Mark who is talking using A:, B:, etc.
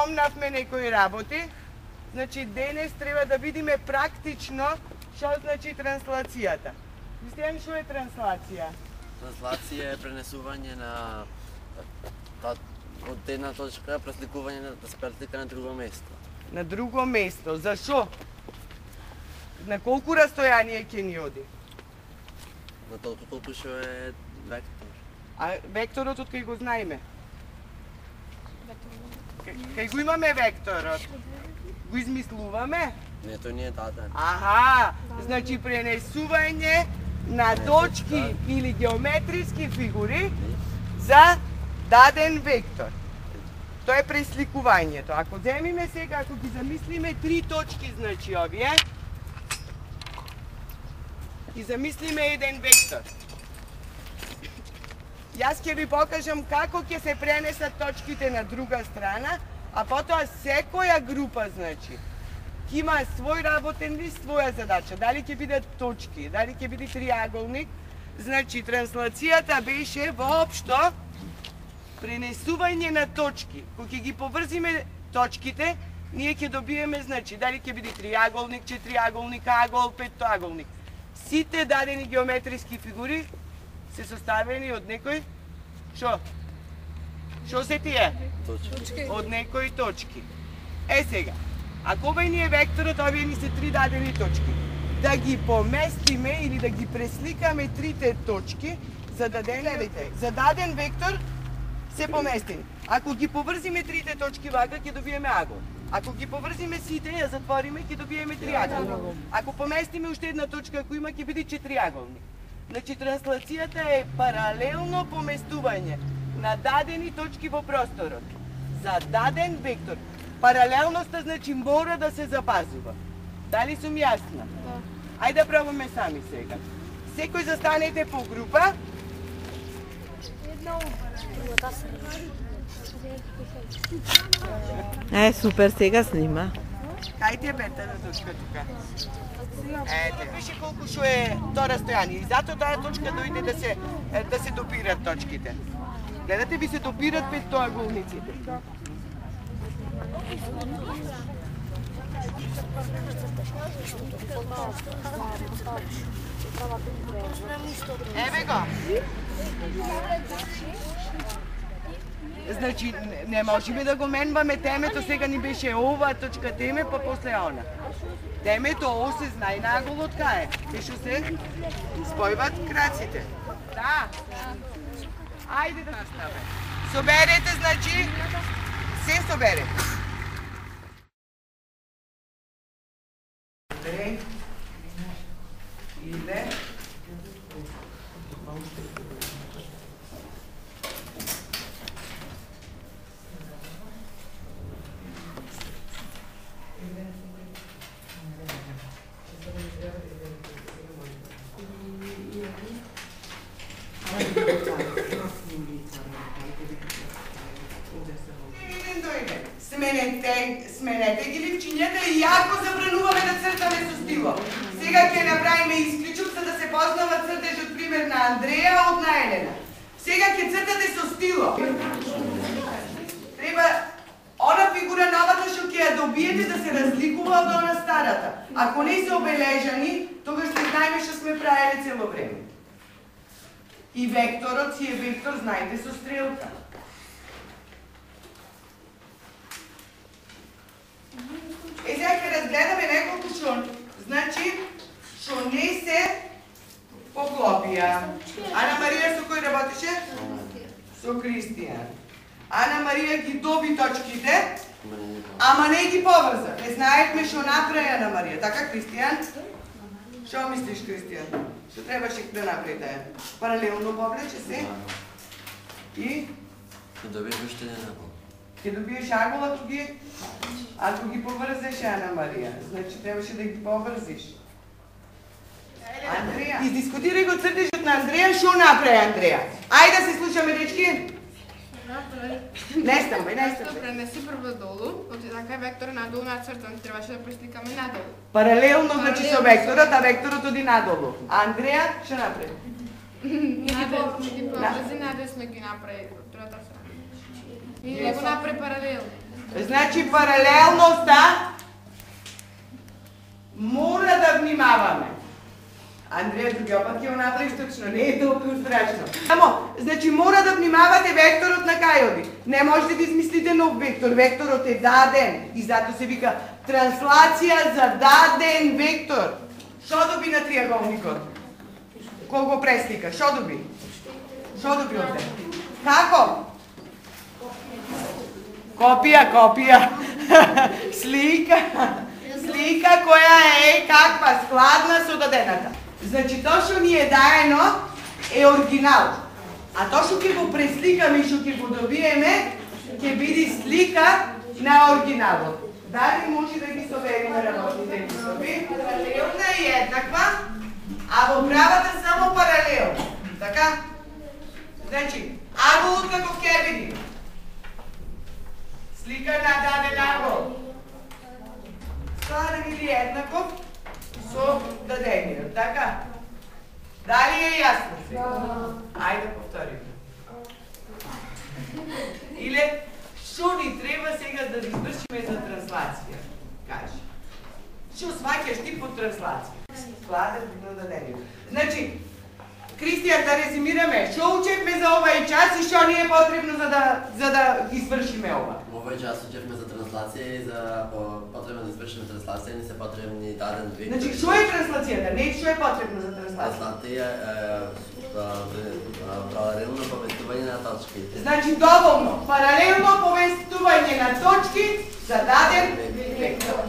A: спомнавме некои работи. Значи денес треба да видиме практично што значи транслацијата. Кристијан, што е транслација?
B: Транслација е пренесување на од една точка, пресликување да се преслика на друго место.
A: На друго место. Зашо? На колку растојание ќе ни оди?
B: На толку колку што е вектор.
A: А векторот од кај го знаеме? Кај го имаме векторот? Го измислуваме?
B: Не, тој не е даден.
A: Аха, значи пренесување на точки или геометриски фигури за даден вектор. Тоа е пресликувањето. Ако земиме сега, ако ги замислиме три точки, значи овие, и замислиме еден вектор. Јас ќе ви покажам како ќе се пренесат точките на друга страна, а потоа секоја група, значи, ќе има свој работен лист, своја задача. Дали ќе бидат точки, дали ќе биде триаголник. Значи, транслацијата беше воопшто пренесување на точки. Кога ќе ги поврзиме точките, ние ќе добиеме, значи, дали ќе биде триаголник, четириаголник, агол, петтоаголник. Сите дадени геометриски фигури се составени од некој што? Што се тие?
B: Точки.
A: Од некои точки. Е сега, ако овај ни е векторот, овие ни се три дадени точки. Да ги поместиме или да ги пресликаме трите точки за даден вектор се поместени. Ако ги поврзиме трите точки вака, ќе добиеме агол. Ако ги поврзиме сите, ја затвориме, ќе добиеме триаголник. Ако поместиме уште една точка, ако има, ќе биде четириаголник. Значи, транслацијата е паралелно поместување на дадени точки во просторот за даден вектор. Паралелноста, значи, мора да се запазува. Дали сум јасна? Да. Ајде да пробаме сами сега. Секој застанете по група.
C: Супер, сега снима.
A: Кај ти е бетана точка тука? Ете, више колку што е тоа растојание. И затоа таа точка дојде да се допират точките. Гледате, ви се допират петтоаголниците. Еве го. Значи, не можеме да го менваме темето, сега ни беше оваа точка теме, па после она. Темето ово се знае на аголот кај е, што се спојват краците. Да. Ајде да се ставе. Соберете, значи, се соберете. Иде. Сменете ги ливчињата и јако забрануваме да цртаме со стило. Сега ќе направиме исклучок за да се познава цртежот пример на Андреја од на Елена. Сега ќе цртате со стило. Треба она фигура новата што ќе ја добиете да се разликува од она старата. Ако не се обележани, тогаш ќе знаеме што сме правеле цело време. И векторот си е вектор, знаете, со стрелка. Сега ќе разгледаме неколку што, значи, што не се поклопија. Ана Марија со кој работеше? Со Кристијан. Ана Марија ги доби точките, ама не ги поврза. Не знаевме што направи Ана Марија. Така, Кристијан? Што мислиш, Кристијан? Што требаше да направи таа? Паралелно повлече се? И?
B: Ќе добиеш уште една агол.
A: Ќе добиеш агол ако ги поврзеш, Ана Марија. Значи, требаше да ги поврзиш. Андреја, издискутирај го цртежот на Андреја, што направи Андреја? Ајде да се слушаме, дечки. Не стамбај.
D: Пренеси прво долу, така е векторот надолу нацртан, требаше да пресликаме надолу.
A: Паралелно, значи со векторот, а векторот оди надолу. А Андреја, што направи?
D: Не ги поврзи, надесно ги направи од другата страна. И не го направи паралелно.
A: Значи паралелноста мора да внимаваме. Андреја, другиот пат ќе го направиш точно, не е толку страшно. Само, значи мора да внимавате векторот на кај оди. Не можете да измислите нов вектор, векторот е даден и зато се вика транслација за даден вектор. Шо доби на триаголникот? Кој го преслика? Шо доби? Шо доби од тебе? Како? Копија. Слика која е каква складна со дадената. Значи тоа што ни е даено е оригинал. А тоа што ќе го пресликаме и што ќе го добиеме ќе биде слика на оригиналот. Дали може да ги совериме работните листови? Паралелна и еднаква, а во правата само паралелна. Така? Значи, аголот како ќе биде? Слика на даден агол. Складен или еднаков со дадениот, така? Дали е јасно се? Ајде повториме. Или, што ни треба сега да извршиме за транслација? Кажи. Што сваќаш ти под транслација? Складен на дадениот. Значи, Кристијан, да резимираме, што учевме за овај час и што ни е потребно за да извршиме ова?
B: Овој час учевме за транслација и за потребно да извршиме транслација ни се потребни даден вектор.
A: Значи, што е транслацијата? Не што е потребно за транслација?
B: Транслација е паралелно повестување на точки.
A: Значи, доволно, паралелно повестување на точки за даден вектор.